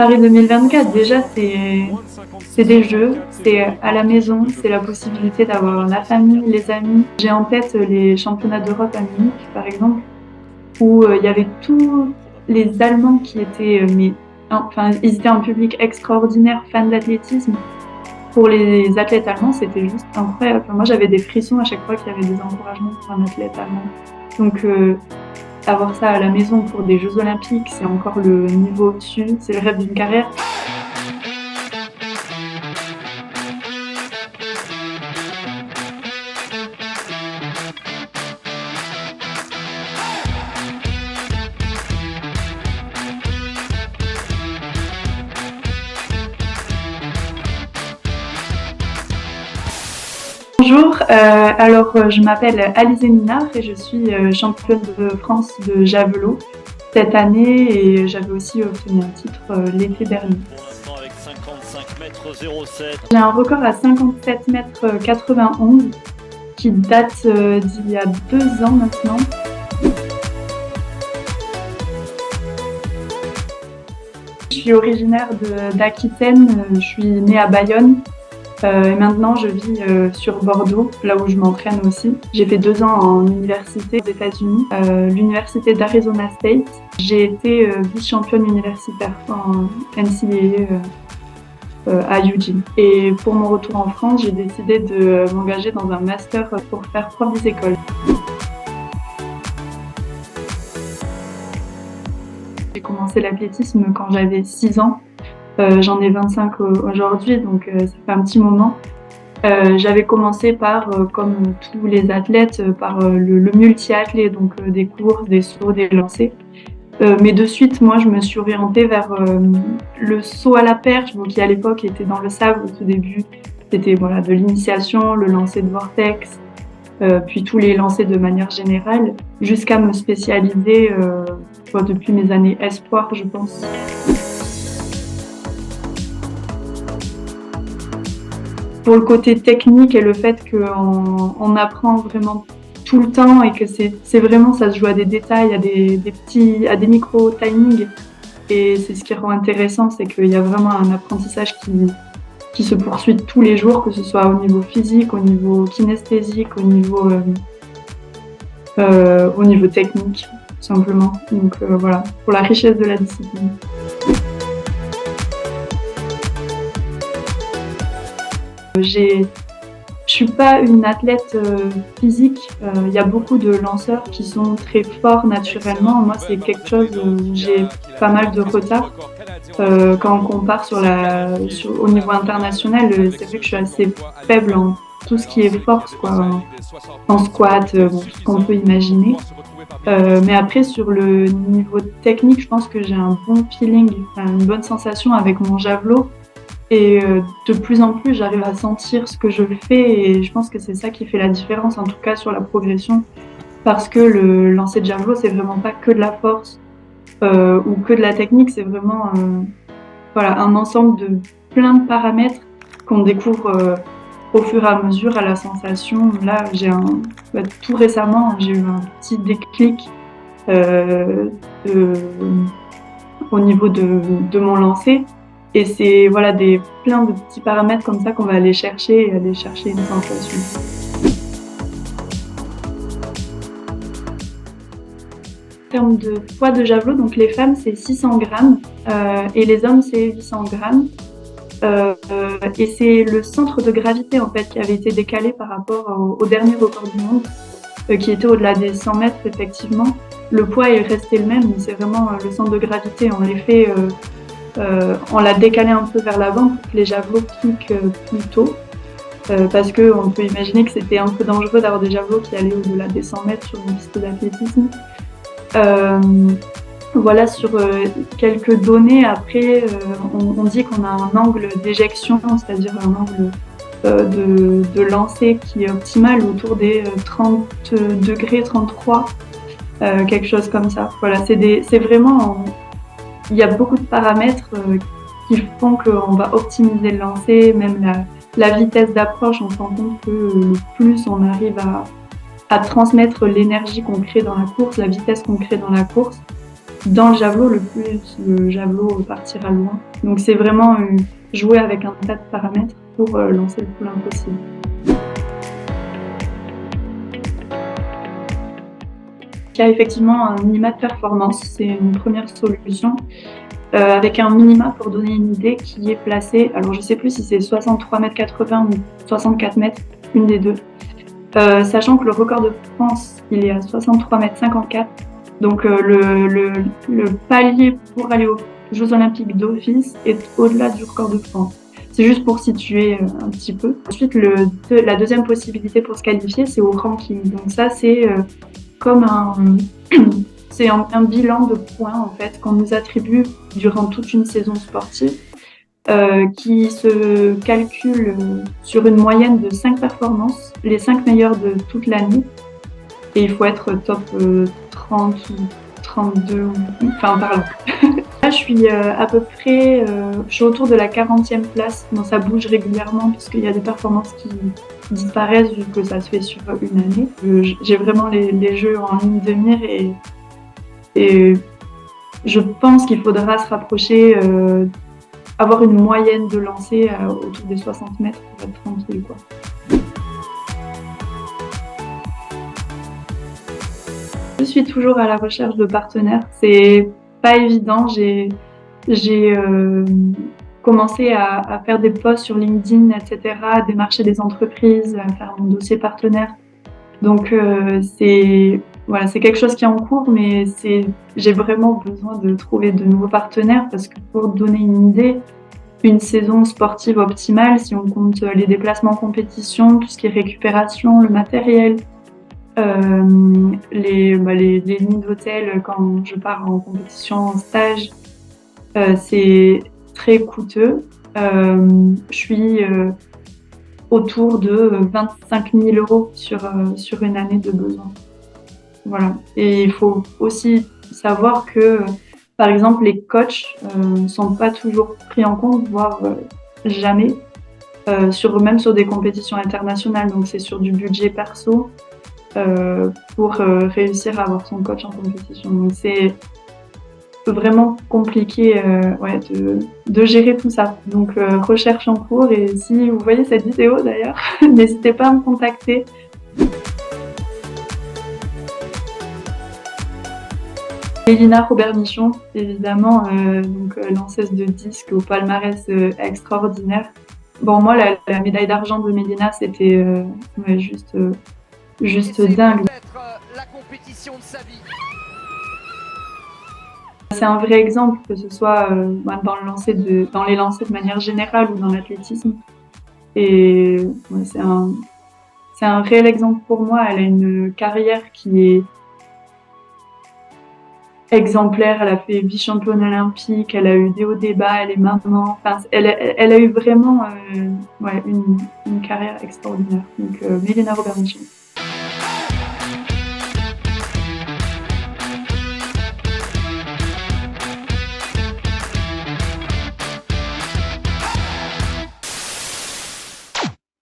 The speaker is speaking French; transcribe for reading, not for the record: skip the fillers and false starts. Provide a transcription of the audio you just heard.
Paris 2024, déjà, c'est des jeux, c'est à la maison, c'est la possibilité d'avoir la famille, les amis. J'ai en tête les championnats d'Europe à Munich, par exemple, où il y avait tous les Allemands qui étaient, enfin, ils étaient un public extraordinaire, fan d'athlétisme. Pour les athlètes allemands, c'était juste incroyable. Enfin, moi, j'avais des frissons à chaque fois qu'il y avait des encouragements pour un athlète allemand. Donc, avoir ça à la maison pour des Jeux Olympiques, c'est encore le niveau au-dessus, c'est le rêve d'une carrière. Bonjour, je m'appelle Alizé Minard et je suis championne de France de javelot cette année et j'avais aussi obtenu un titre l'été dernier. Avec 55,07 m. J'ai un record à 57,91 m qui date d'il y a 2 ans maintenant. Je suis originaire d'Aquitaine, je suis née à Bayonne. Et maintenant, je vis sur Bordeaux, là où je m'entraîne aussi. J'ai fait 2 ans en université aux États-Unis, l'université d'Arizona State. J'ai été vice-championne universitaire en NCAA à Eugene. Et pour mon retour en France, j'ai décidé de m'engager dans un master pour faire prof des écoles. J'ai commencé l'athlétisme quand j'avais 6 ans. J'en ai 25 aujourd'hui, donc ça fait un petit moment. J'avais commencé par, comme tous les athlètes, par le multi-athlé, donc des courses, des sauts, des lancers. Mais de suite, moi, je me suis orientée vers le saut à la perche, bon, qui à l'époque était dans le sable au tout début. C'était voilà, de l'initiation, le lancer de vortex, puis tous les lancers de manière générale, jusqu'à me spécialiser depuis mes années espoir, je pense. Pour le côté technique et le fait qu'on apprend vraiment tout le temps et que c'est vraiment, ça se joue à des détails, à des micro-timings. Et c'est ce qui rend intéressant, c'est qu'il y a vraiment un apprentissage qui se poursuit tous les jours, que ce soit au niveau physique, au niveau kinesthésique, au niveau technique, tout simplement. Donc voilà, pour la richesse de la discipline. Je suis pas une athlète physique. Il y a beaucoup de lanceurs qui sont très forts naturellement. Moi, c'est quelque chose où j'ai pas mal de retard. Quand on compare au niveau international, c'est vrai que je suis assez faible en tout ce qui est force, quoi, en squat, tout ce qu'on peut imaginer. Mais après, sur le niveau technique, je pense que j'ai un bon feeling, une bonne sensation avec mon javelot. Et de plus en plus, j'arrive à sentir ce que je fais et je pense que c'est ça qui fait la différence, en tout cas sur la progression. Parce que le lancer de javelot, c'est vraiment pas que de la force ou que de la technique, c'est vraiment un ensemble de plein de paramètres qu'on découvre au fur et à mesure à la sensation. Là, tout récemment, j'ai eu un petit déclic au niveau de mon lancer. Et c'est plein de petits paramètres comme ça qu'on va aller chercher une sensation. En termes de poids de javelot, donc les femmes c'est 600 grammes et les hommes c'est 800 grammes. Et c'est le centre de gravité en fait qui avait été décalé par rapport au dernier record du monde qui était au-delà des 100 mètres effectivement. Le poids est resté le même, mais c'est vraiment le centre de gravité. On l'a décalé un peu vers l'avant pour que les javelots piquent plus tôt, parce qu'on peut imaginer que c'était un peu dangereux d'avoir des javelots qui allaient au-delà des 100 mètres sur une piste d'athlétisme. Voilà, sur quelques données, après, on dit qu'on a un angle d'éjection, c'est-à-dire un angle de lancer qui est optimal autour des 30 degrés, 33, quelque chose comme ça. Voilà, c'est vraiment... Il y a beaucoup de paramètres qui font qu'on va optimiser le lancer, même la vitesse d'approche. On se rend compte que plus on arrive à transmettre l'énergie qu'on crée dans la course, la vitesse qu'on crée dans la course, dans le javelot, le plus le javelot partira loin. Donc c'est vraiment jouer avec un tas de paramètres pour lancer le plus loin possible. Il y a effectivement un minima de performance, c'est une première solution, avec un minima pour donner une idée qui est placé, alors je sais plus si c'est 63,80 m ou 64 m, une des deux. Sachant que le record de France, il est à 63,54 m. Donc le palier pour aller aux Jeux Olympiques d'office est au-delà du record de France. C'est juste pour situer un petit peu. Ensuite, la deuxième possibilité pour se qualifier, c'est au ranking. Donc ça, c'est comme c'est un bilan de points en fait qu'on nous attribue durant toute une saison sportive, qui se calcule sur une moyenne de 5 performances, les 5 meilleures de toute l'année. Et il faut être top 30 ou 32, enfin par là. Là, je suis à peu près, je suis autour de la 40e place. Bon, ça bouge régulièrement puisqu'il y a des performances qui disparaissent vu que ça se fait sur une année. J'ai vraiment les jeux en ligne de mire et je pense qu'il faudra se rapprocher, avoir une moyenne de lancer autour des 60 mètres pour être tranquille, quoi. Je suis toujours à la recherche de partenaires. C'est pas évident. J'ai commencé à faire des posts sur LinkedIn, etc., à démarcher des entreprises, à faire mon dossier partenaire. Donc c'est quelque chose qui est en cours, mais j'ai vraiment besoin de trouver de nouveaux partenaires parce que pour donner une idée, une saison sportive optimale, si on compte les déplacements en compétition, tout ce qui est récupération, le matériel, les nuits d'hôtel quand je pars en compétition, en stage, c'est très coûteux. Je suis autour de 25 000 € sur une année de besoin. Voilà. Et il faut aussi savoir que, par exemple, les coachs ne sont pas toujours pris en compte, voire jamais, même sur des compétitions internationales. Donc c'est sur du budget perso. Pour réussir à avoir son coach en compétition. Donc c'est vraiment compliqué de gérer tout ça. Donc recherche en cours, et si vous voyez cette vidéo d'ailleurs, n'hésitez pas à me contacter. Mélina Robert-Michon, évidemment, lanceuse de disque au palmarès extraordinaire. Bon, moi, la médaille d'argent de Mélina, c'était juste dingue. La compétition de sa vie. C'est un vrai exemple, que ce soit dans les lancers de manière générale ou dans l'athlétisme. Et c'est un réel exemple pour moi. Elle a une carrière qui est exemplaire. Elle a fait vice-championne olympique, elle a eu des hauts des bas, elle est maman. Enfin, elle a eu vraiment une carrière extraordinaire. Donc Mélina Robert-Michon.